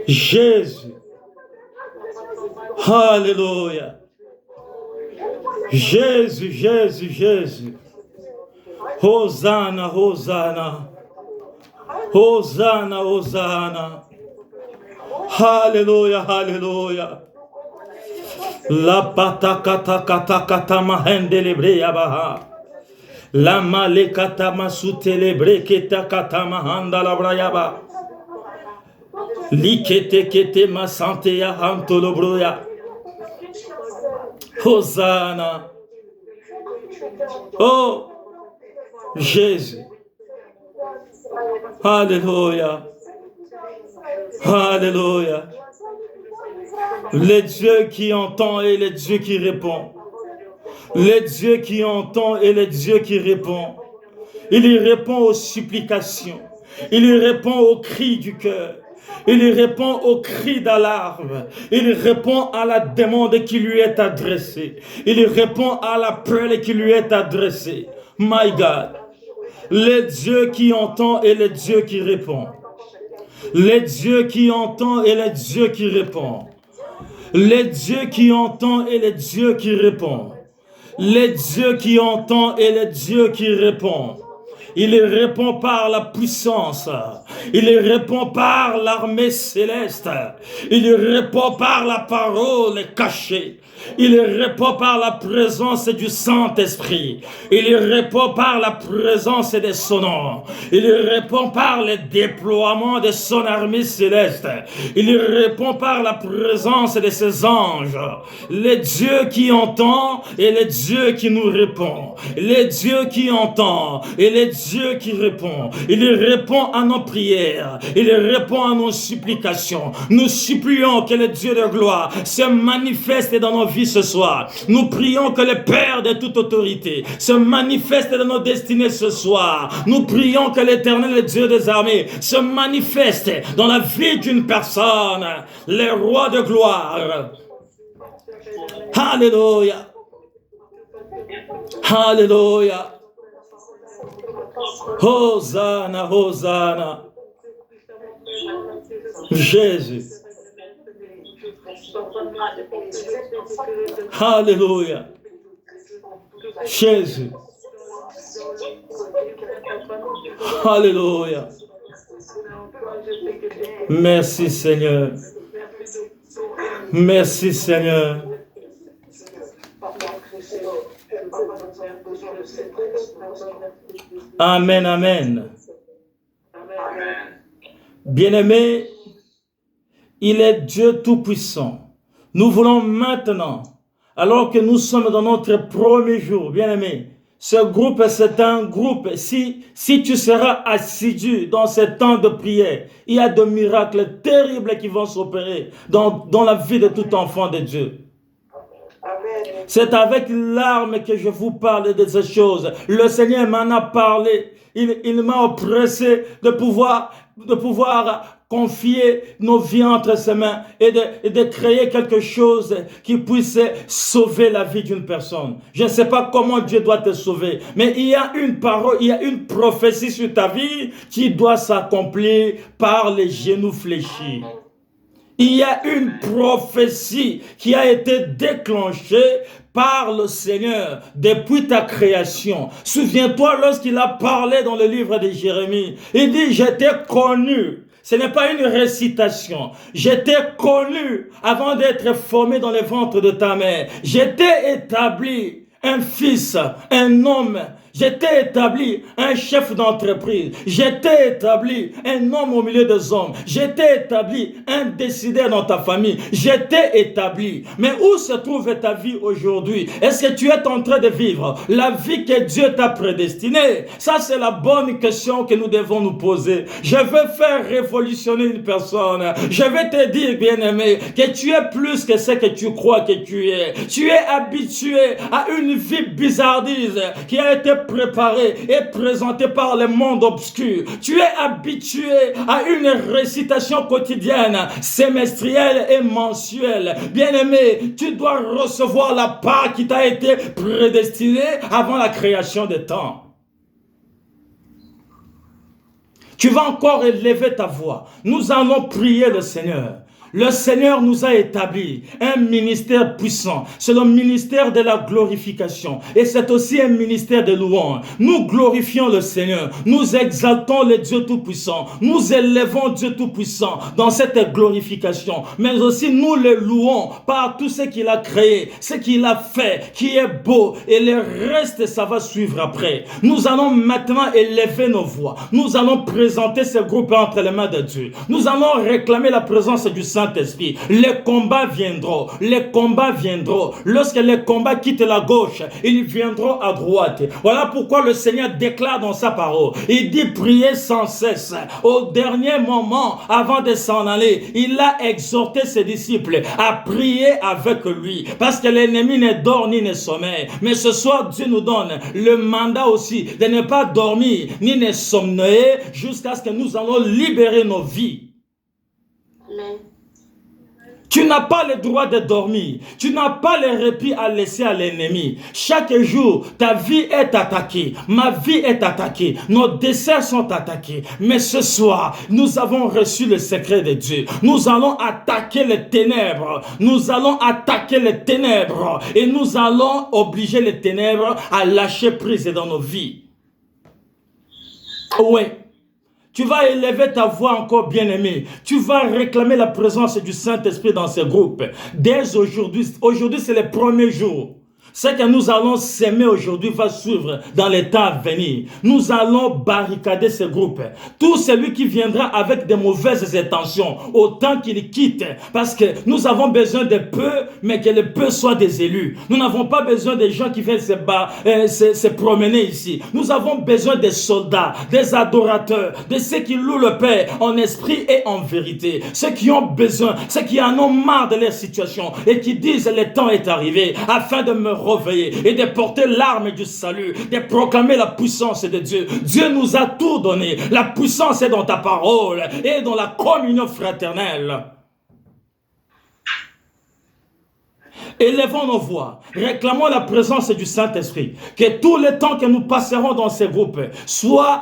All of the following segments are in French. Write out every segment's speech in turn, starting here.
Jésus. Alléluia. Jésus, Jésus, Jésus. Hosanna, Hosanna. Hosanna, Hosanna. Alléluia, Alléluia. La patakata kata kata mahendelebre yabaha. La malekata masutelebre keta kata mahanda la brayaba. Likete kete masante ya hantolobroya. Hosanna. Oh, Jésus. Alléluia. Alléluia. Le Dieu qui entend et le Dieu qui répond. Le Dieu qui entend et le Dieu qui répond. Il y répond aux supplications. Il y répond aux cris du cœur. Il y répond aux cris d'alarme. Il répond à la demande qui lui est adressée. Il répond à l'appel qui lui est adressé. My God. Le Dieu qui entend et le Dieu qui répond. Le Dieu qui entend et le Dieu qui répond. Le Dieu qui entend et le Dieu qui répond. Le Dieu qui entend et le Dieu qui répond. Il répond par la puissance. Il répond par l'armée céleste. Il répond par la parole cachée. Il répond par la présence du Saint-Esprit. Il répond par la présence de son nom. Il répond par le déploiement de son armée céleste. Il répond par la présence de ses anges. Le Dieu qui entend et le Dieu qui nous répond. Le Dieu qui entend et le Dieu qui répond. Il répond à nos prières. Il répond à nos supplications. Nous supplions que le Dieu de gloire se manifeste dans nos vies ce soir. Nous prions que le Père de toute autorité se manifeste dans nos destinées ce soir. Nous prions que l'Éternel, le Dieu des armées, se manifeste dans la vie d'une personne, le roi de gloire. Alléluia. Alléluia. Hosanna, Hosanna. Jésus. Alléluia. Jésus. Alléluia. Merci Seigneur. Merci Seigneur. Amen, amen. Bien-aimé, il est Dieu Tout-Puissant. Nous voulons maintenant, alors que nous sommes dans notre premier jour, bien-aimé, ce groupe, c'est un groupe, si tu seras assidu dans ce temps de prière, il y a de miracles terribles qui vont s'opérer dans la vie de tout enfant de Dieu. C'est avec larmes que je vous parle de ces choses. Le Seigneur m'en a parlé. Il m'a oppressé de pouvoir confier nos vies entre ses mains et de créer quelque chose qui puisse sauver la vie d'une personne. Je ne sais pas comment Dieu doit te sauver, mais il y a une parole, il y a une prophétie sur ta vie qui doit s'accomplir par les genoux fléchis. Il y a une prophétie qui a été déclenchée par le Seigneur depuis ta création. Souviens-toi lorsqu'il a parlé dans le livre de Jérémie. Il dit, je t'ai connu. Ce n'est pas une récitation. Je t'ai connu avant d'être formé dans le ventre de ta mère. Je t'ai établi un fils, un homme. Je t'ai établi un chef d'entreprise. Je t'ai établi un homme au milieu des hommes. Je t'ai établi un décideur dans ta famille. Je t'ai établi. Mais où se trouve ta vie aujourd'hui? Est-ce que tu es en train de vivre la vie que Dieu t'a prédestinée? Ça, c'est la bonne question que nous devons nous poser. Je veux faire révolutionner une personne. Je vais te dire, bien-aimé, que tu es plus que ce que tu crois que tu es. Tu es habitué à une vie bizardise qui a été préparé et présenté par le monde obscur. Tu es habitué à une récitation quotidienne, semestrielle et mensuelle. Bien-aimé, tu dois recevoir la part qui t'a été prédestinée avant la création des temps. Tu vas encore élever ta voix. Nous allons prier le Seigneur. Le Seigneur nous a établi un ministère puissant. C'est le ministère de la glorification. Et c'est aussi un ministère de louange. Nous glorifions le Seigneur. Nous exaltons le Dieu Tout-Puissant. Nous élevons Dieu Tout-Puissant dans cette glorification. Mais aussi nous le louons par tout ce qu'il a créé, ce qu'il a fait, qui est beau. Et le reste, ça va suivre après. Nous allons maintenant élever nos voix. Nous allons présenter ce groupe entre les mains de Dieu. Nous allons réclamer la présence du Saint-Esprit. Les combats viendront. Les combats viendront. Lorsque les combats quittent la gauche, ils viendront à droite. Voilà pourquoi le Seigneur déclare dans sa parole. Il dit prier sans cesse. Au dernier moment, avant de s'en aller, il a exhorté ses disciples à prier avec lui. Parce que l'ennemi ne dort ni ne sommeille. Mais ce soir, Dieu nous donne le mandat aussi de ne pas dormir ni ne somnoler jusqu'à ce que nous allons libérer nos vies. Amen. Tu n'as pas le droit de dormir. Tu n'as pas le répit à laisser à l'ennemi. Chaque jour, ta vie est attaquée. Ma vie est attaquée. Nos desseins sont attaqués. Mais ce soir, nous avons reçu le secret de Dieu. Nous allons attaquer les ténèbres. Nous allons attaquer les ténèbres. Et nous allons obliger les ténèbres à lâcher prise dans nos vies. Oui. Tu vas élever ta voix encore, bien-aimé. Tu vas réclamer la présence du Saint-Esprit dans ce groupe. Dès aujourd'hui, c'est le premier jour. Ce que nous allons s'aimer aujourd'hui va suivre dans les temps à venir. Nous allons barricader ce groupe. Tout celui qui viendra avec de mauvaises intentions, autant qu'il quitte. Parce que nous avons besoin de peu, mais que le peu soit des élus. Nous n'avons pas besoin de gens qui viennent se promener ici. Nous avons besoin des soldats, des adorateurs, de ceux qui louent le Père en esprit et en vérité. Ceux qui ont besoin, ceux qui en ont marre de leur situation et qui disent le temps est arrivé afin de me réveiller et de porter l'arme du salut, de proclamer la puissance de Dieu. Dieu nous a tout donné. La puissance est dans ta parole et dans la communion fraternelle. Élevons nos voix, réclamons la présence du Saint-Esprit. Que tout le temps que nous passerons dans ces groupes soit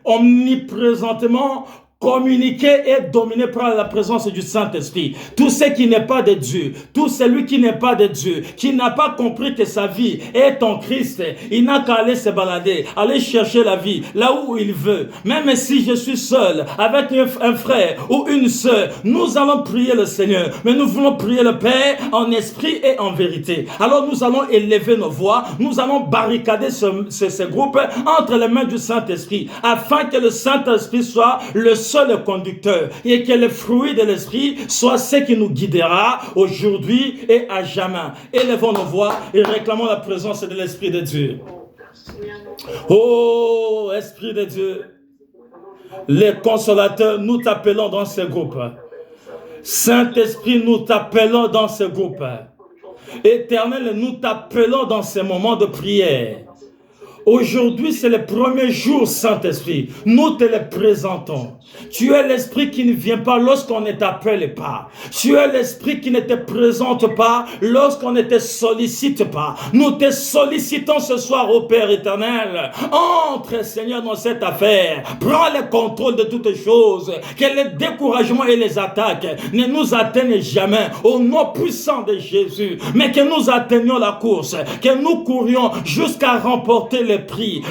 omniprésentement communiqué et dominé par la présence du Saint-Esprit. Tout ce qui n'est pas de Dieu, tout celui qui n'est pas de Dieu, qui n'a pas compris que sa vie est en Christ, il n'a qu'à aller se balader, aller chercher la vie là où il veut. Même si je suis seul, avec un frère ou une sœur, nous allons prier le Seigneur, mais nous voulons prier le Père en esprit et en vérité. Alors nous allons élever nos voix, nous allons barricader ce groupe entre les mains du Saint-Esprit, afin que le Saint-Esprit soit le seul conducteur et que le fruit de l'esprit soit ce qui nous guidera aujourd'hui et à jamais. Élevons nos voix et réclamons la présence de l'Esprit de Dieu. Oh, Esprit de Dieu, les consolateurs, nous t'appelons dans ce groupe. Saint-Esprit, nous t'appelons dans ce groupe. Éternel, nous t'appelons dans ces moments de prière. Aujourd'hui, c'est le premier jour, Saint-Esprit. Nous te le présentons. Tu es l'Esprit qui ne vient pas lorsqu'on ne t'appelle pas. Tu es l'Esprit qui ne te présente pas lorsqu'on ne te sollicite pas. Nous te sollicitons ce soir au Père éternel. Entre, Seigneur, dans cette affaire. Prends le contrôle de toutes choses. Que les découragements et les attaques ne nous atteignent jamais. Au nom puissant de Jésus. Mais que nous atteignions la course. Que nous courions jusqu'à remporter le prix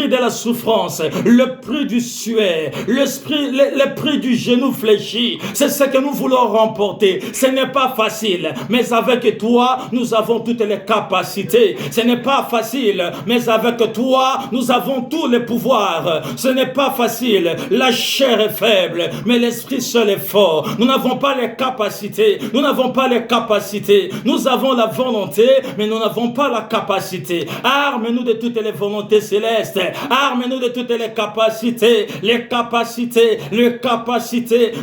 de la souffrance, le prix du suaire, le prix du genou fléchi. C'est ce que nous voulons remporter. Ce n'est pas facile, mais avec toi, nous avons toutes les capacités. Ce n'est pas facile, mais avec toi, nous avons tous les pouvoirs. Ce n'est pas facile. La chair est faible, mais l'esprit seul est fort. Nous n'avons pas les capacités. Nous n'avons pas les capacités. Nous avons la volonté, mais nous n'avons pas la capacité. Arme-nous de toutes les volontés célestes. Arme-nous de toutes les capacités. Les capacités.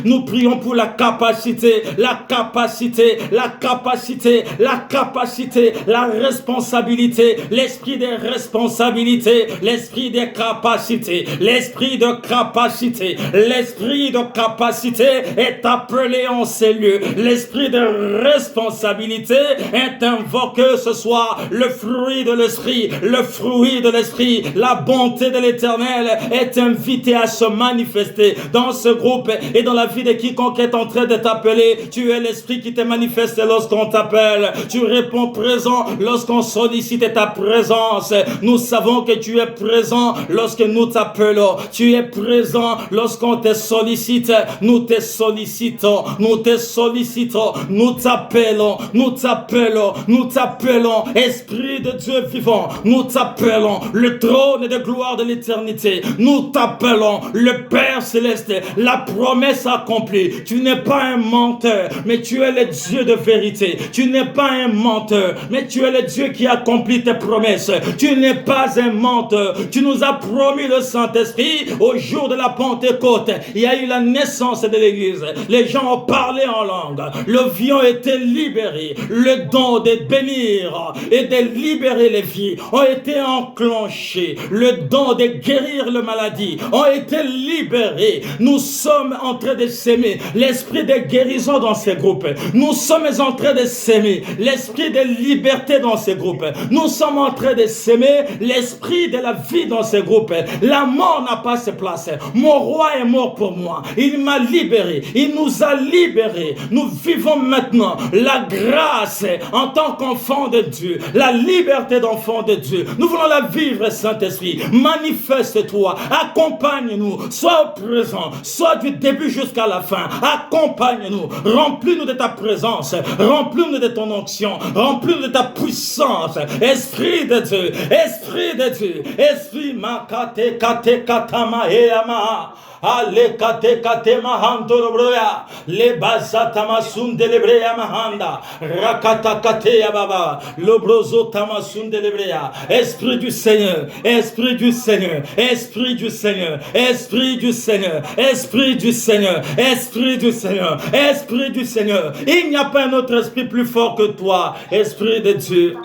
Nous prions pour la capacité. La capacité. La capacité. La capacité. La responsabilité. L'esprit de responsabilité. L'esprit de capacité. L'esprit de capacité. L'esprit de capacité est appelé en ces lieux. L'esprit de responsabilité est invoqué ce soir. Le fruit de l'esprit. Le fruit de l'Esprit, la bonté de l'Éternel est invitée à se manifester dans ce groupe et dans la vie de quiconque est en train de t'appeler. Tu es l'Esprit qui te manifeste lorsqu'on t'appelle. Tu réponds présent lorsqu'on sollicite ta présence. Nous savons que tu es présent lorsque nous t'appelons. Tu es présent lorsqu'on te sollicite. Nous te sollicitons, nous te sollicitons, nous t'appelons, nous t'appelons, nous t'appelons, Esprit de Dieu vivant, nous t'appelons, le trône de gloire de l'éternité, nous t'appelons, le Père céleste, la promesse accomplie. Tu n'es pas un menteur, mais tu es le Dieu de vérité. Tu n'es pas un menteur, mais tu es le Dieu qui accomplit tes promesses. Tu n'es pas un menteur. Tu nous as promis le Saint-Esprit au jour de la Pentecôte. Il y a eu la naissance de l'Église. Les gens ont parlé en langue. Le viol était libéré. Le don de bénir et de libérer les vies ont été enclenchés. Le don de guérir les maladies ont été libérés. Nous sommes en train de s'aimer l'esprit de guérison dans ces groupes. Nous sommes en train de s'aimer l'esprit de liberté dans ces groupes. Nous sommes en train de s'aimer l'esprit de la vie dans ces groupes. La mort n'a pas sa place. Mon roi est mort pour moi. Il m'a libéré. Il nous a libérés. Nous vivons maintenant la grâce en tant qu'enfant de Dieu. La liberté d'enfant de Dieu. Nous voulons la vivre, Saint-Esprit. Manifeste-toi. Accompagne-nous. Sois au présent. Sois du début jusqu'à la fin. Accompagne-nous. Remplis-nous de ta présence. Remplis-nous de ton onction. Remplis-nous de ta puissance. Esprit de Dieu. Esprit de Dieu. Esprit makate kate katama eama. Ale kate kate mahando broya. Le bazatama sundelebreya mahanda. Rakata kate ya baba. Lobrozo tamasundelebreya. Esprit du Seigneur. Esprit du Seigneur. Esprit du Seigneur. Esprit du Seigneur. Esprit du Seigneur. Esprit du Seigneur. Esprit du Seigneur. Il n'y a pas un autre esprit plus fort que toi. Esprit de Dieu.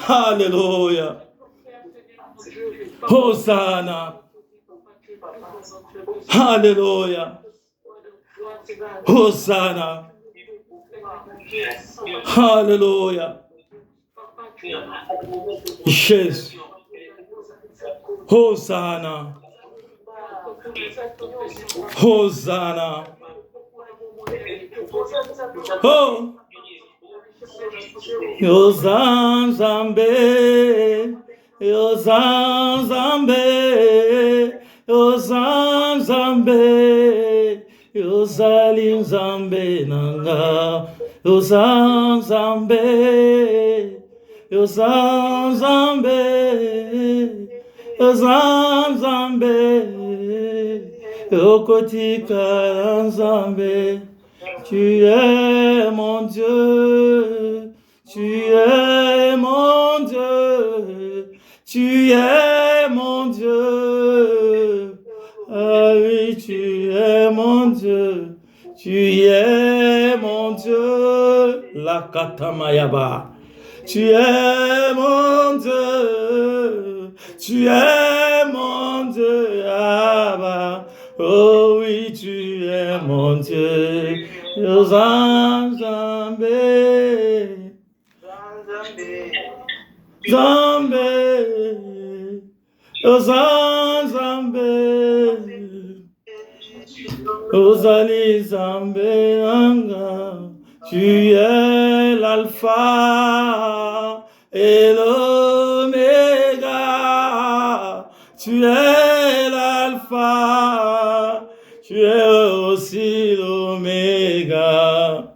Alléluia. Hosanna. Alléluia. Hosanna. Alléluia. Jésus. Hosanna. Hosanna. Oh. Hosanna Zambe. Hosanna Zambe. Hosanna Zambe. Hosanna Zambe nanga. Hosanna Zambe. Hosanna Zambe. Hosanna Zambe. Okotika Zambe. Tu es mon Dieu. Tu es mon Dieu. Tu es mon Dieu. Ah oui, tu es mon Dieu. Tu es mon Dieu. La katamayaba. Tu es mon Dieu. Tu es mon Dieu. Abba. Oh oui, tu es mon Dieu. Hosanna Zambe. Zambe. Hosanna Zambe. Hosanna Zambe anga. Tu es l'alpha et l'oméga. Tu es l'alpha. Tu es aussi l'oméga.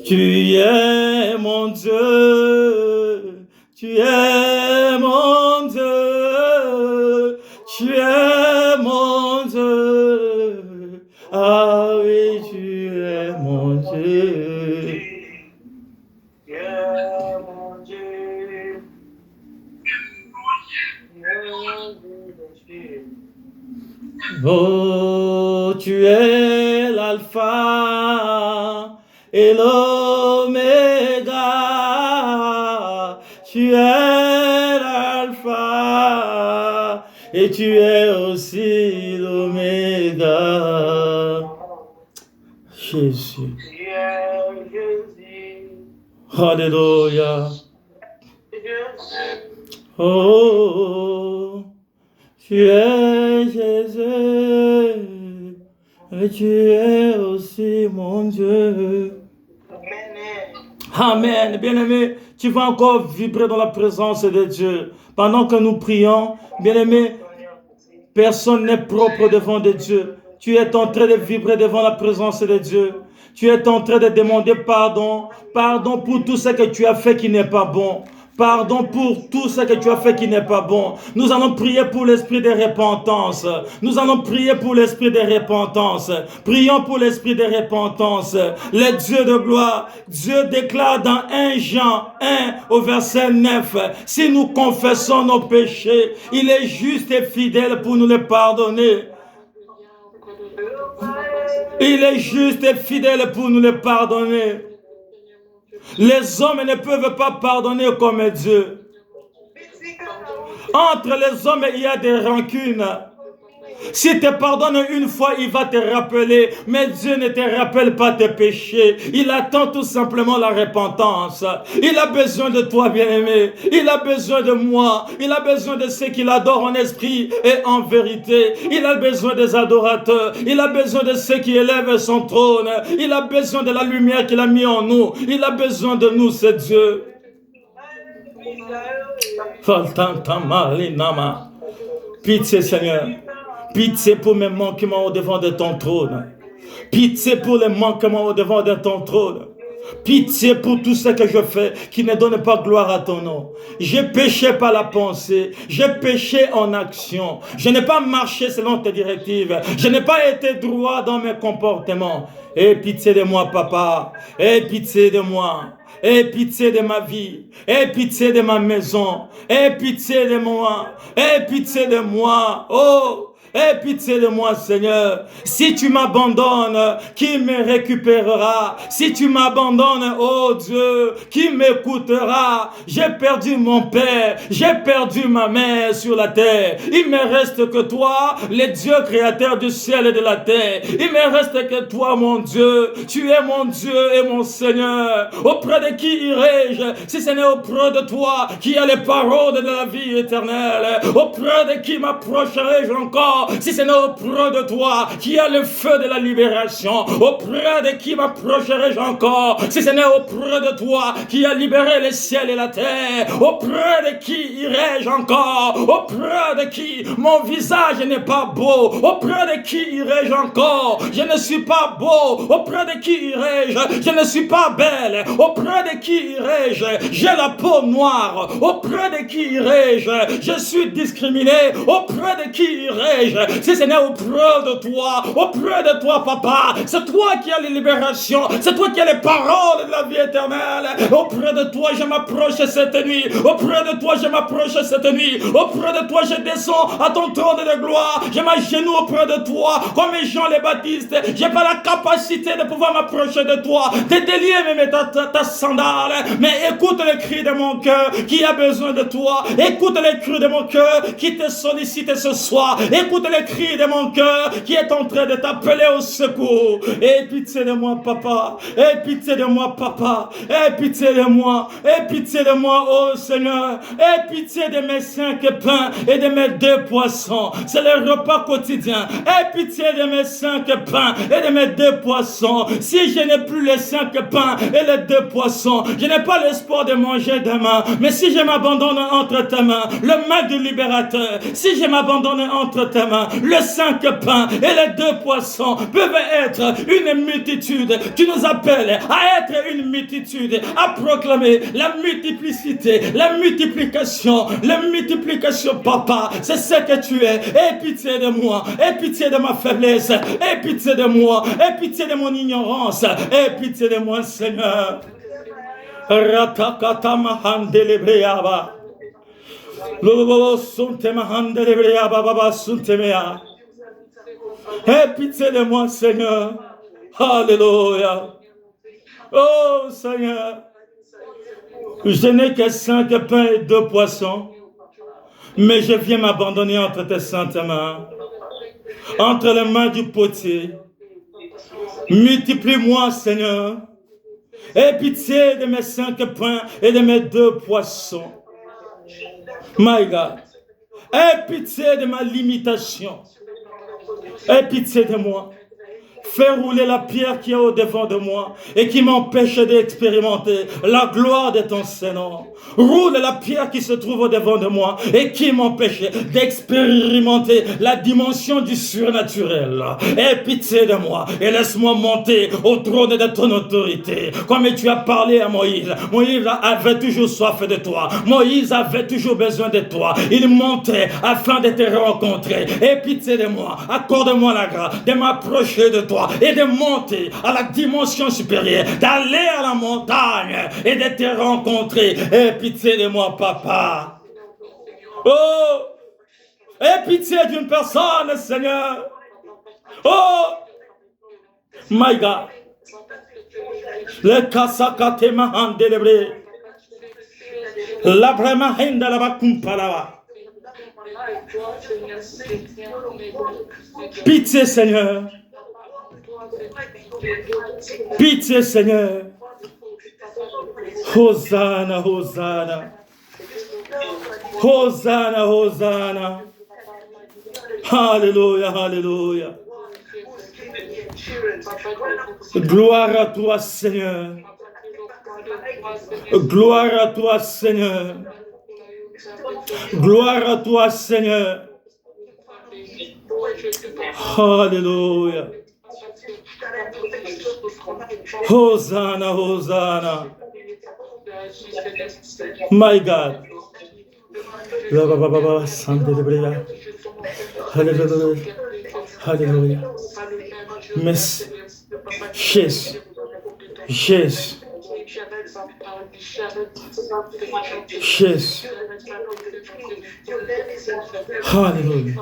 Tu es mon Dieu. Tu es mon Dieu. Tu es mon Dieu. Ah oui, tu es mon Dieu. Tu es mon Dieu. Oh, tu es l'alpha et l'oméga. Tu es l'alpha et tu es aussi l'oméga. Jésus. Alléluia. Oh, tu es Jésus, et tu es aussi mon Dieu. Amen. Bien-aimé, tu vas encore vibrer dans la présence de Dieu. Pendant que nous prions, bien-aimé, personne n'est propre devant de Dieu. Tu es en train de vibrer devant la présence de Dieu. Tu es en train de demander pardon. Pardon pour tout ce que tu as fait qui n'est pas bon. Pardon pour tout ce que tu as fait qui n'est pas bon. Nous allons prier pour l'esprit de repentance. Nous allons prier pour l'esprit de repentance. Prions pour l'esprit de repentance. Le Dieu de gloire, Dieu déclare dans 1 Jean 1 au verset 9, si nous confessons nos péchés, il est juste et fidèle pour nous les pardonner. Il est juste et fidèle pour nous les pardonner. Les hommes ne peuvent pas pardonner comme Dieu. Entre les hommes, il y a des rancunes. Si tu pardonnes une fois, il va te rappeler. Mais Dieu ne te rappelle pas tes péchés. Il attend tout simplement la repentance. Il a besoin de toi, bien-aimé. Il a besoin de moi. Il a besoin de ceux qui l'adorent en esprit et en vérité. Il a besoin des adorateurs. Il a besoin de ceux qui élèvent son trône. Il a besoin de la lumière qu'il a mis en nous. Il a besoin de nous, c'est Dieu. Pitié, Seigneur. Pitié pour mes manquements au devant de ton trône. Pitié pour les manquements au devant de ton trône. Pitié pour tout ce que je fais qui ne donne pas gloire à ton nom. J'ai péché par la pensée. J'ai péché en action. Je n'ai pas marché selon tes directives. Je n'ai pas été droit dans mes comportements. Aie pitié de moi, papa. Aie pitié de moi. Aie pitié de ma vie. Aie pitié de ma maison. Aie pitié de moi. Aie pitié de moi. Oh! Aie pitié de moi, Seigneur. Si tu m'abandonnes, qui me récupérera? Si tu m'abandonnes, oh Dieu, qui m'écoutera? J'ai perdu mon père, j'ai perdu ma mère sur la terre. Il me reste que toi, le Dieu créateur du ciel et de la terre. Il me reste que toi, mon Dieu. Tu es mon Dieu et mon Seigneur. Auprès de qui irai-je si ce n'est auprès de toi qui a les paroles de la vie éternelle? Auprès de qui m'approcherai-je encore si ce n'est auprès de toi qui a le feu de la libération? Auprès de qui m'approcherai-je encore si ce n'est auprès de toi qui a libéré le ciel et la terre? Auprès de qui irai-je encore? Auprès de qui mon visage n'est pas beau? Auprès de qui irai-je encore? Je ne suis pas beau. Auprès de qui irai-je? Je ne suis pas belle. Auprès de qui irai-je? J'ai la peau noire. Auprès de qui irai-je? Je suis discriminé. Auprès de qui irai-je? Si ce n'est auprès de toi, papa, c'est toi qui as les libérations, c'est toi qui as les paroles de la vie éternelle. Auprès de toi, je m'approche cette nuit. Auprès de toi, je m'approche cette nuit. Auprès de toi, je descends à ton trône de gloire. Je m'agenouille auprès de toi, comme Jean le Baptiste. J'ai pas la capacité de pouvoir m'approcher de toi, de délier même ta sandale. Mais écoute le cri de mon cœur qui a besoin de toi. Écoute le cri de mon cœur qui te sollicite ce soir. Écoute le cri de mon cœur qui est en train de t'appeler au secours. Aie pitié de moi, papa. Aie pitié de moi, papa. Aie pitié de moi. Aie pitié de moi, oh Seigneur. Aie pitié de mes 5 pains et de mes 2 poissons. C'est le repas quotidien. Aie pitié de mes 5 pains et de mes 2 poissons. Si je n'ai plus les 5 pains et les 2 poissons, je n'ai pas l'espoir de manger demain. Mais si je m'abandonne entre tes mains, le mal du libérateur, si je m'abandonne entre tes mains, les 5 pains et les 2 poissons peuvent être une multitude. Tu nous appelles à être une multitude, à proclamer la multiplicité, la multiplication, papa. C'est ce que tu es. Aie pitié de moi, aie pitié de ma faiblesse, aie pitié de moi, aie pitié de mon ignorance, aie pitié de moi, Seigneur. Ratakata mahandelebreaba. Aie pitié de moi, Seigneur. Alléluia. Oh, Seigneur. Je n'ai que 5 pains et 2 poissons. Mais je viens m'abandonner entre tes saintes mains. Entre les mains du potier. Multiplie-moi, Seigneur. Aie pitié de mes 5 pains et de mes 2 poissons. My God. Aie pitié de ma limitation. Aie pitié de moi. Fais rouler la pierre qui est au-devant de moi et qui m'empêche d'expérimenter la gloire de ton Seigneur. Roule la pierre qui se trouve au-devant de moi et qui m'empêche d'expérimenter la dimension du surnaturel. Aie pitié de moi et laisse-moi monter au trône de ton autorité. Comme tu as parlé à Moïse. Moïse avait toujours soif de toi. Moïse avait toujours besoin de toi. Il montait afin de te rencontrer. Aie pitié de moi. Accorde-moi la grâce de m'approcher de toi et de monter à la dimension supérieure, d'aller à la montagne et de te rencontrer. Aie pitié de moi, papa. Oh, aie pitié d'une personne, Seigneur. Oh, my God. Le kasakate mahandelebre. La brema henda la bakumpalava. Pitié, Seigneur. Pitié, Seigneur. Hosanna, Hosanna. Hosanna, Hosanna. Alléluia, Alléluia. Gloire à toi, Seigneur. Gloire à toi, Seigneur. Gloire à toi, Seigneur. Alléluia. Hosanna, Hosanna. My God. Hallelujah. Hallelujah. Merci. Jésus. Jésus. Jésus. Alléluia.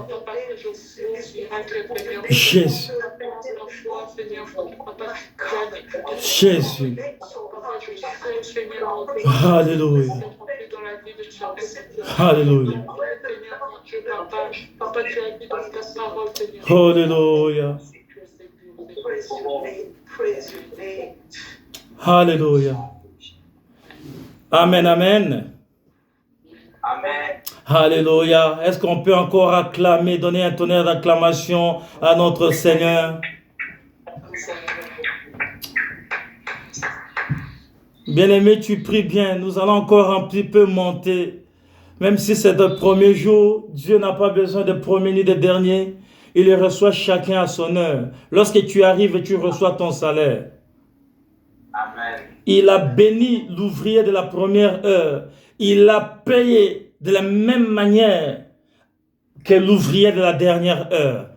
Jésus. Jésus. Alléluia. Alléluia. Alléluia. Alléluia. Amen, amen. Amen. Alléluia. Est-ce qu'on peut encore acclamer, donner un tonnerre d'acclamation à notre Seigneur? Bien-aimé, tu pries bien. Nous allons encore un petit peu monter. Même si c'est le premier jour, Dieu n'a pas besoin de premier ni de dernier. Il reçoit chacun à son heure. Lorsque tu arrives, tu reçois ton salaire. Amen. Il a béni l'ouvrier de la première heure. Il l'a payé de la même manière que l'ouvrier de la dernière heure.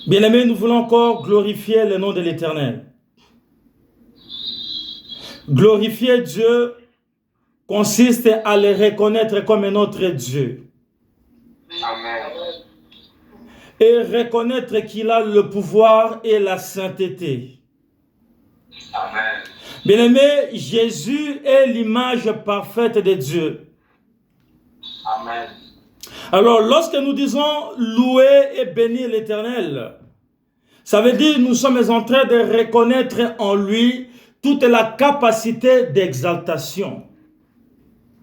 Bien-aimés, nous voulons encore glorifier le nom de l'Éternel. Glorifier Dieu consiste à le reconnaître comme notre Dieu. Amen. Et reconnaître qu'il a le pouvoir et la sainteté. Amen. Bien-aimé, Jésus est l'image parfaite de Dieu. Amen. Alors, lorsque nous disons louer et bénir l'Éternel, ça veut dire que nous sommes en train de reconnaître en lui toute la capacité d'exaltation.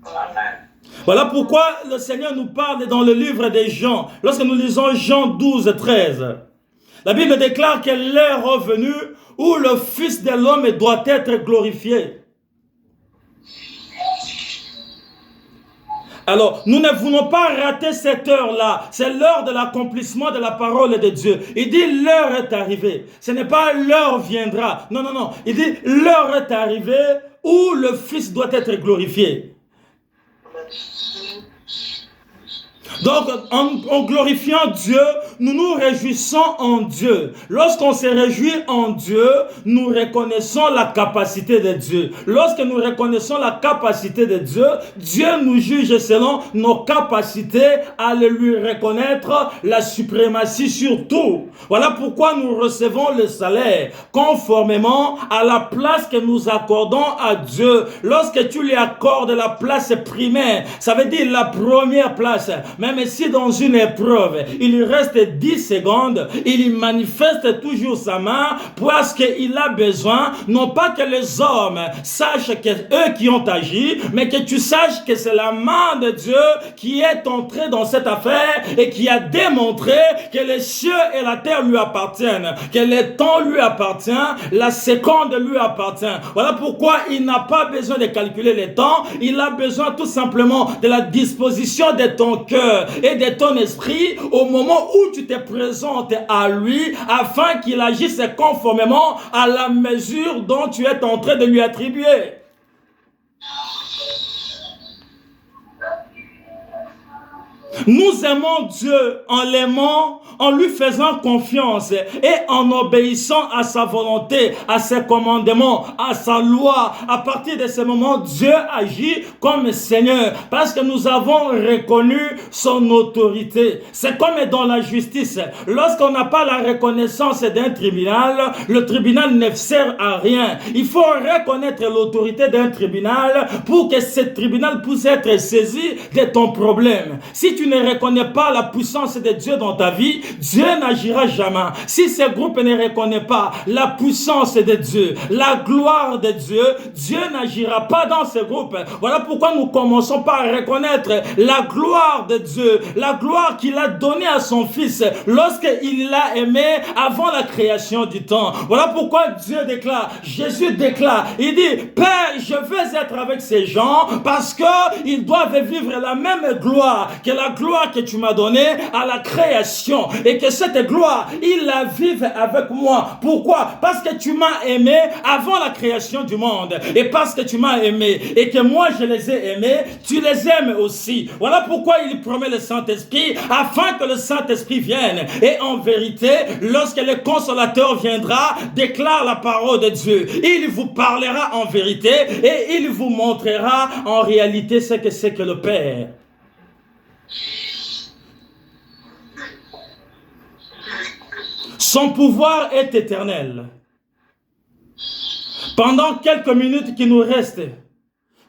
Amen. Voilà pourquoi le Seigneur nous parle dans le livre des Jean. Lorsque nous lisons Jean 12, 13, la Bible déclare que l'heure est revenue où le Fils de l'homme doit être glorifié. Alors, nous ne voulons pas rater cette heure-là. C'est l'heure de l'accomplissement de la parole de Dieu. Il dit l'heure est arrivée. Ce n'est pas l'heure viendra. Non, non, non. Il dit l'heure est arrivée où le Fils doit être glorifié. Donc, en glorifiant Dieu, nous nous réjouissons en Dieu. Lorsqu'on se réjouit en Dieu, nous reconnaissons la capacité de Dieu. Lorsque nous reconnaissons la capacité de Dieu, Dieu nous juge selon nos capacités à lui reconnaître la suprématie sur tout. Voilà pourquoi nous recevons le salaire conformément à la place que nous accordons à Dieu. Lorsque tu lui accordes la place primaire, ça veut dire la première place, même si dans une épreuve, il reste 10 secondes, il manifeste toujours sa main parce qu'il a besoin, non pas que les hommes sachent que eux qui ont agi, mais que tu saches que c'est la main de Dieu qui est entrée dans cette affaire et qui a démontré que les cieux et la terre lui appartiennent, que le temps lui appartient, la seconde lui appartient. Voilà pourquoi il n'a pas besoin de calculer le temps, il a besoin tout simplement de la disposition de ton cœur et de ton esprit au moment où tu te présentes à lui afin qu'il agisse conformément à la mesure dont tu es en train de lui attribuer. Nous aimons Dieu en l'aimant, en lui faisant confiance et en obéissant à sa volonté, à ses commandements, à sa loi. À partir de ce moment, Dieu agit comme Seigneur parce que nous avons reconnu son autorité. C'est comme dans la justice. Lorsqu'on n'a pas la reconnaissance d'un tribunal, le tribunal ne sert à rien. Il faut reconnaître l'autorité d'un tribunal pour que ce tribunal puisse être saisi de ton problème. Si tu ne reconnais pas la puissance de Dieu dans ta vie, Dieu n'agira jamais. Si ce groupe ne reconnaît pas la puissance de Dieu, la gloire de Dieu, Dieu n'agira pas dans ce groupe. Voilà pourquoi nous commençons par reconnaître la gloire de Dieu, la gloire qu'il a donnée à son Fils lorsqu'il l'a aimé avant la création du temps. Voilà pourquoi Dieu déclare, Jésus déclare, il dit, Père, je veux être avec ces gens parce qu'ils doivent vivre la même gloire que la gloire que tu m'as donnée à la création et que cette gloire, ils la vivent avec moi. Pourquoi? Parce que tu m'as aimé avant la création du monde et parce que tu m'as aimé et que moi je les ai aimés, tu les aimes aussi. Voilà pourquoi il promet le Saint-Esprit afin que le Saint-Esprit vienne et en vérité, lorsque le Consolateur viendra, déclare la parole de Dieu. Il vous parlera en vérité et il vous montrera en réalité ce que c'est que le Père. Son pouvoir est éternel. Pendant quelques minutes qui nous restent,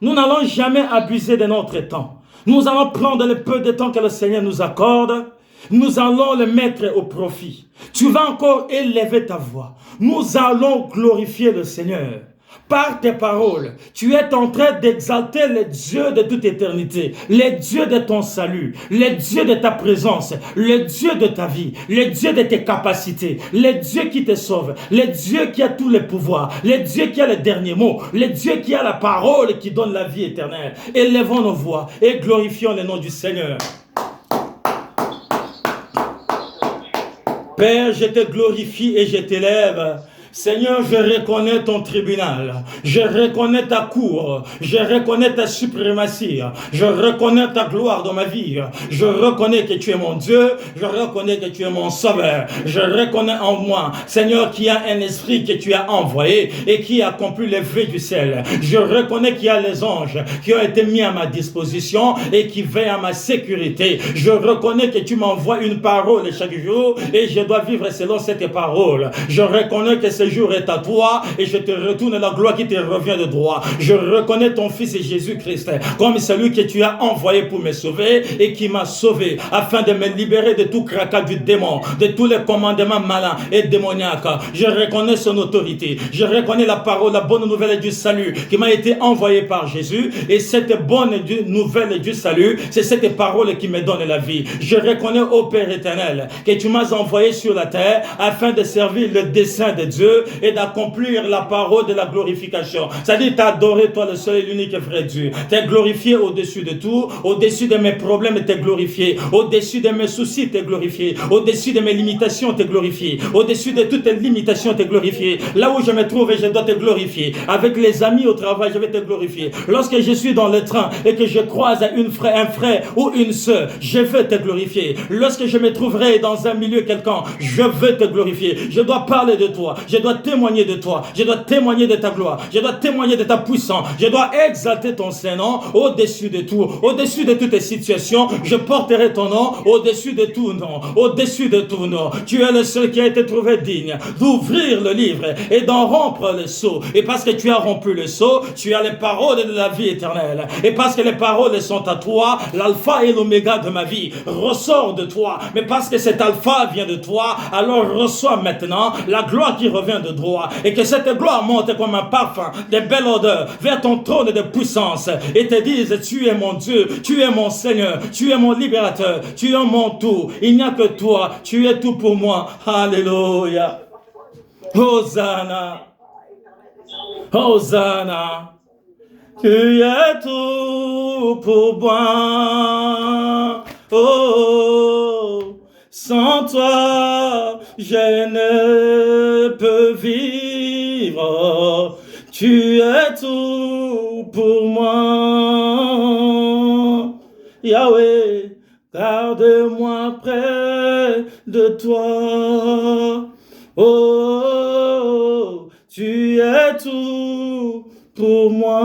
nous n'allons jamais abuser de notre temps. Nous allons prendre le peu de temps que le Seigneur nous accorde. Nous allons le mettre au profit. Tu vas encore élever ta voix. Nous allons glorifier le Seigneur. Par tes paroles, tu es en train d'exalter le Dieu de toute éternité, le Dieu de ton salut, le Dieu de ta présence, le Dieu de ta vie, le Dieu de tes capacités, le Dieu qui te sauve, le Dieu qui a tous les pouvoirs, le Dieu qui a le dernier mot, le Dieu qui a la parole qui donne la vie éternelle. Élevons nos voix et glorifions le nom du Seigneur. Père, je te glorifie et je t'élève. Seigneur, je reconnais ton tribunal, je reconnais ta cour, je reconnais ta suprématie, je reconnais ta gloire dans ma vie, je reconnais que tu es mon Dieu, je reconnais que tu es mon sauveur, je reconnais en moi, Seigneur, qu'il y a un esprit que tu as envoyé et qui a accompli les vœux du ciel. Je reconnais qu'il y a les anges qui ont été mis à ma disposition et qui veillent à ma sécurité. Je reconnais que tu m'envoies une parole chaque jour et je dois vivre selon cette parole. Je reconnais que ce jour est à toi et je te retourne la gloire qui te revient de droit. Je reconnais ton Fils Jésus-Christ comme celui que tu as envoyé pour me sauver et qui m'a sauvé afin de me libérer de tout crachat du démon, de tous les commandements malins et démoniaques. Je reconnais son autorité. Je reconnais la parole, la bonne nouvelle du salut qui m'a été envoyée par Jésus et cette bonne nouvelle du salut, c'est cette parole qui me donne la vie. Je reconnais, ô Père éternel, que tu m'as envoyé sur la terre afin de servir le dessein de Dieu Dieu et d'accomplir la parole de la glorification. C'est-à-dire t'adorer toi le seul et l'unique vrai Dieu. T'es glorifié au-dessus de tout, au-dessus de mes problèmes, t'es glorifié, au-dessus de mes soucis, t'es glorifié, au-dessus de mes limitations, t'es glorifié, au-dessus de toutes tes limitations, t'es glorifié. Là où je me trouve, je dois te glorifier. Avec les amis au travail, je vais te glorifier. Lorsque je suis dans le train et que je croise un frère ou une sœur, je veux te glorifier. Lorsque je me trouverai dans un milieu quelconque, je veux te glorifier. Je dois parler de toi, je dois témoigner de toi, je dois témoigner de ta gloire, je dois témoigner de ta puissance, je dois exalter ton Saint-Nom au-dessus de tout, au-dessus de toutes les situations. Je porterai ton nom au-dessus de tout nom, au-dessus de tout nom. Tu es le seul qui a été trouvé digne d'ouvrir le livre et d'en rompre le sceau. Et parce que tu as rompu le sceau, tu as les paroles de la vie éternelle. Et parce que les paroles sont à toi, l'alpha et l'oméga de ma vie ressort de toi. Mais parce que cet alpha vient de toi, alors reçois maintenant la gloire qui revient de droit. Et que cette gloire monte comme un parfum de belle odeur vers ton trône de puissance et te dise: tu es mon Dieu, tu es mon Seigneur, tu es mon libérateur, tu es mon tout. Il n'y a que toi, tu es tout pour moi. Alléluia. Hosanna. Hosanna. Tu es tout pour moi. Oh, sans toi, je ne peux vivre. Tu es tout pour moi. Yahweh, garde-moi près de toi. Oh, tu es tout pour moi.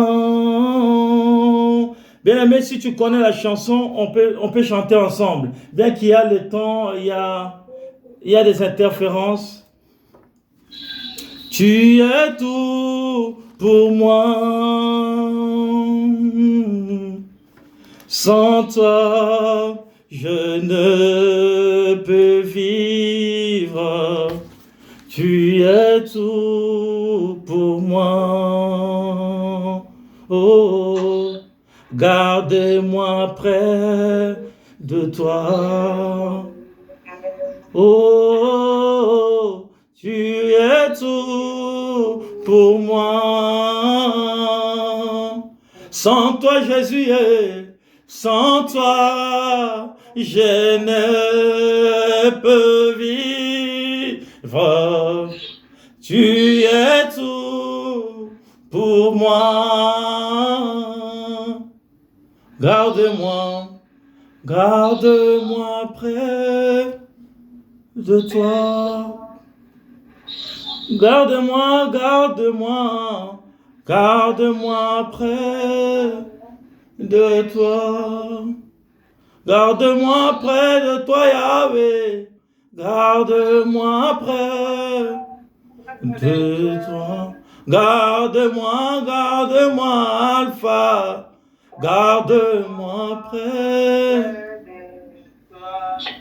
Bien-aimé, si tu connais la chanson, on peut chanter ensemble. Bien qu'il y a le temps, il y a des interférences. Tu es tout pour moi. Sans toi, je ne peux vivre. Tu es tout pour moi. Oh, garde-moi près de toi. Oh, tu es tout pour moi. Sans toi, Jésus, sans toi, je ne peux vivre. Tu es tout pour moi. Garde-moi, garde-moi près de toi. Garde-moi, garde-moi, garde-moi près de toi. Garde-moi près de toi, Yahweh. Garde-moi près de toi. Garde-moi, garde-moi, Alpha. Garde-moi près.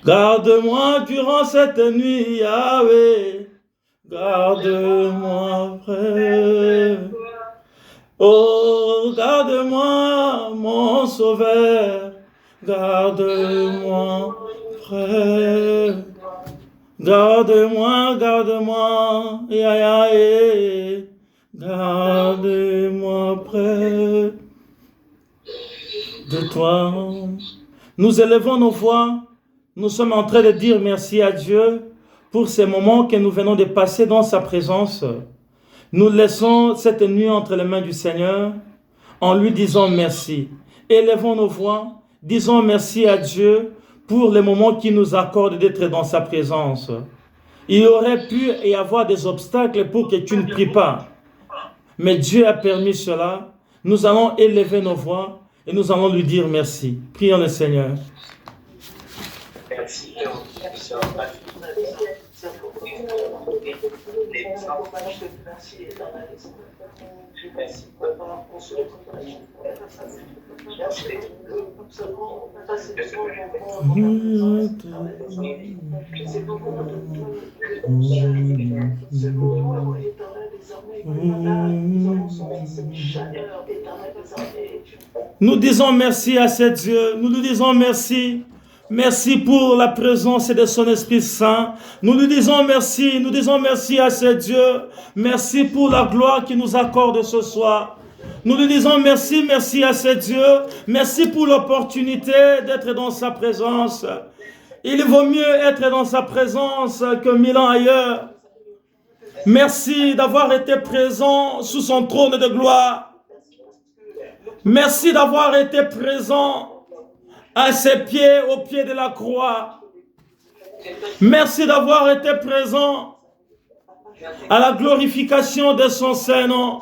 Garde-moi durant cette nuit, Yahweh. Garde-moi près. Oh, garde-moi, mon sauveur. Garde-moi près. Garde-moi, garde-moi, ya, ya, eh. Garde-moi près de toi. Nous élevons nos voix. Nous sommes en train de dire merci à Dieu pour ces moments que nous venons de passer dans sa présence. Nous laissons cette nuit entre les mains du Seigneur en lui disant merci. Élevons nos voix, disons merci à Dieu pour les moments qu'il nous accorde d'être dans sa présence. Il aurait pu y avoir des obstacles pour que tu ne pries pas. Mais Dieu a permis cela. Nous allons élever nos voix et nous allons lui dire merci. Prions le Seigneur. Nous disons merci à ce Dieu. Nous lui disons merci Merci pour la présence de son Esprit Saint. Nous lui disons merci à ce Dieu. Merci pour la gloire qu'il nous accorde ce soir. Nous lui disons merci à ce Dieu. Merci pour l'opportunité d'être dans sa présence. Il vaut mieux être dans sa présence que 1000 ans ailleurs. Merci d'avoir été présent sous son trône de gloire. Merci d'avoir été présent à ses pieds, au pied de la croix. Merci d'avoir été présent à la glorification de son Saint-Nom.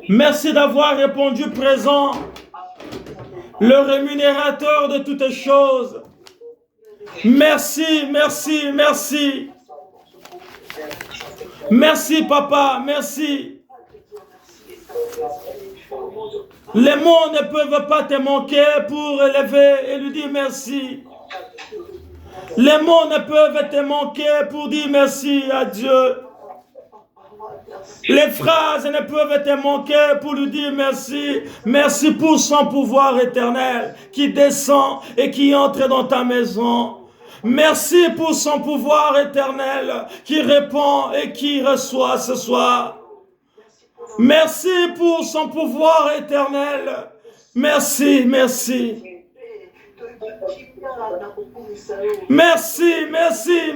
Merci d'avoir répondu présent, le rémunérateur de toutes choses. Merci. Merci, Papa, merci. Les mots ne peuvent pas te manquer pour élever et lui dire merci. Les mots ne peuvent te manquer pour dire merci à Dieu. Les phrases ne peuvent te manquer pour lui dire merci. Merci pour son pouvoir éternel qui descend et qui entre dans ta maison. Merci pour son pouvoir éternel qui répond et qui reçoit ce soir. Merci pour son pouvoir éternel. Merci.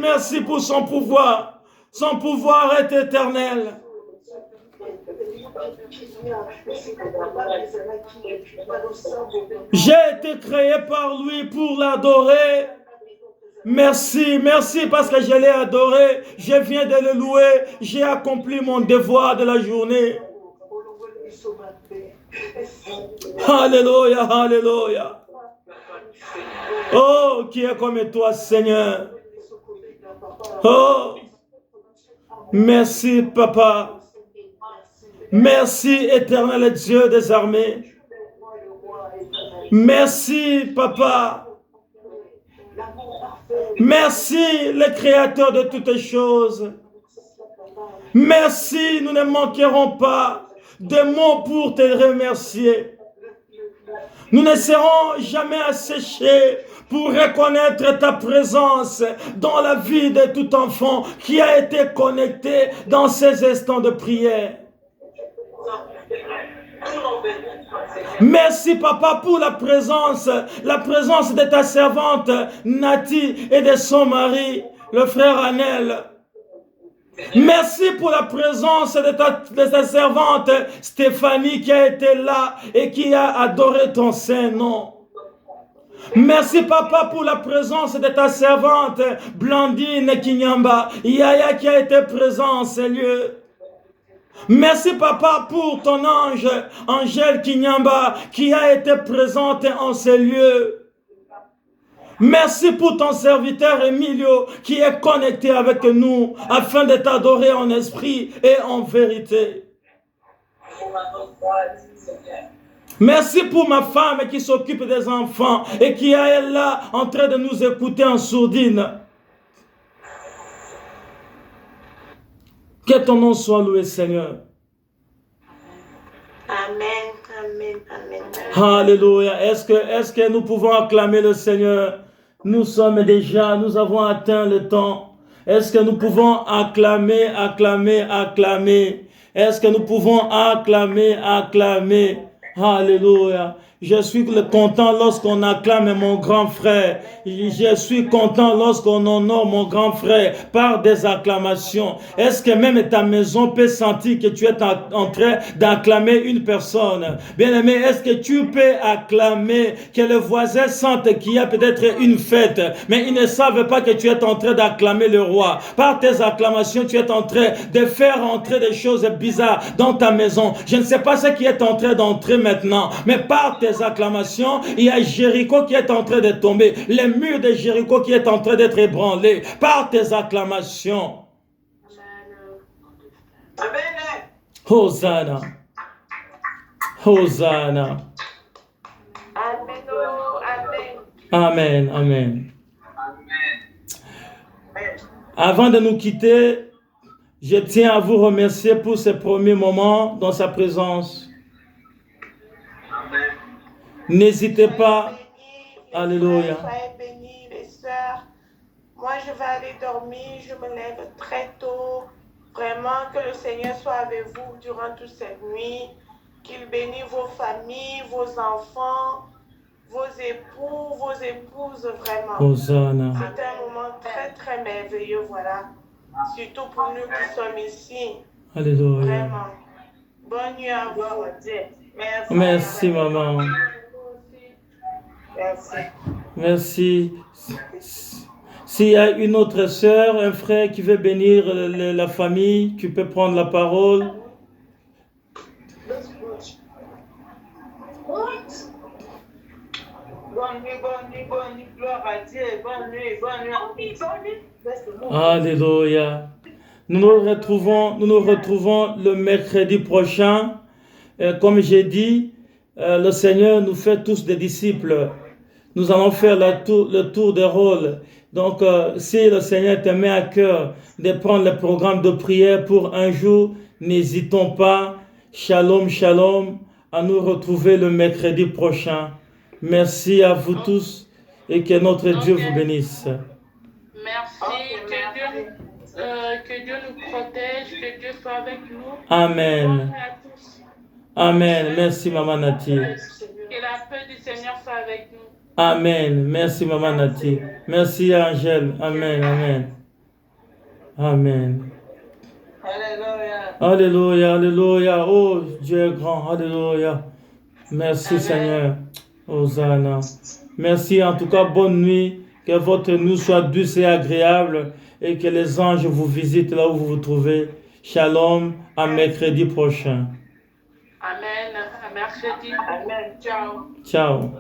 Merci pour son pouvoir. Son pouvoir est éternel. J'ai été créé par lui pour l'adorer. Merci parce que je l'ai adoré. Je viens de le louer. J'ai accompli mon devoir de la journée. Alléluia. Oh, qui est comme toi, Seigneur. Oh, merci, Papa. Merci, éternel Dieu des armées. Merci, Papa. Merci, le Créateur de toutes choses. Merci, nous ne manquerons pas de mots pour te remercier. Nous ne serons jamais asséchés pour reconnaître ta présence dans la vie de tout enfant qui a été connecté dans ces instants de prière. Merci, Papa, pour la présence de ta servante Nati et de son mari, le frère Anel. Merci pour la présence de ta servante Stéphanie qui a été là et qui a adoré ton Saint-Nom. Merci, Papa, pour la présence de ta servante Blandine Kinyamba, Yaya qui a été présent en ces lieux. Merci, Papa, pour ton ange, Angèle Kinyamba, qui a été présente en ces lieux. Merci pour ton serviteur Emilio, qui est connecté avec nous, afin de t'adorer en esprit et en vérité. Merci pour ma femme qui s'occupe des enfants et qui est là, en train de nous écouter en sourdine. Que ton nom soit loué, Seigneur. Amen. Alléluia. Est-ce que nous pouvons acclamer le Seigneur? Nous avons atteint le temps. Est-ce que nous pouvons acclamer? Est-ce que nous pouvons acclamer? Alléluia. Je suis content lorsqu'on acclame mon grand frère. Je suis content lorsqu'on honore mon grand frère par des acclamations. Est-ce que même ta maison peut sentir que tu es en train d'acclamer une personne? Bien-aimé, est-ce que tu peux acclamer, que le voisin sente qu'il y a peut-être une fête, mais ils ne savent pas que tu es en train d'acclamer le roi. Par tes acclamations, tu es en train de faire entrer des choses bizarres dans ta maison. Je ne sais pas ce qui est en train d'entrer maintenant, mais par tes acclamations, il y a Jéricho qui est en train de tomber, les murs de Jéricho qui est en train d'être ébranlés par tes acclamations. Hosanna. Amen. Avant de nous quitter, je tiens à vous remercier pour ces premiers moments dans sa présence. N'hésitez pas Alléluia. Soyez bénis, les sœurs. Moi, je vais aller dormir. Je me lève très tôt. Vraiment, que le Seigneur soit avec vous durant toute cette nuit. Qu'il bénisse vos familles, vos enfants, vos époux, vos épouses, vraiment. Hosanna. C'est un moment très, très merveilleux, voilà. Surtout pour nous qui sommes ici. Alléluia. Vraiment. Bonne nuit à vous. Merci. Merci, maman. Merci. Merci. S'il y a une autre sœur, un frère qui veut bénir la famille, tu peux prendre la parole. Bonne nuit, gloire à Dieu. Bonne nuit. Alléluia. Nous nous retrouvons le mercredi prochain. Comme j'ai dit, le Seigneur nous fait tous des disciples. Nous allons faire le tour des rôles. Donc, si le Seigneur te met à cœur de prendre le programme de prière pour un jour, n'hésitons pas. Shalom, shalom, à nous retrouver le mercredi prochain. Merci à vous tous et que notre Dieu vous bénisse. Merci, que Dieu nous protège, que Dieu soit avec nous. Amen. Bonne nuit à tous. Amen. Merci, Maman Nati. Que la paix du Seigneur soit avec nous. Amen. Merci, Maman Nati. Merci, Angèle. Amen. Amen. Amen. Alléluia. Alléluia. Alléluia. Oh, Dieu est grand. Alléluia. Merci, Amen. Seigneur. Hosanna. Merci. En tout cas, bonne nuit. Que votre nuit soit douce et agréable et que les anges vous visitent là où vous vous trouvez. Shalom. À mercredi prochain. Amen. À mercredi. Amen. Ciao. Ciao.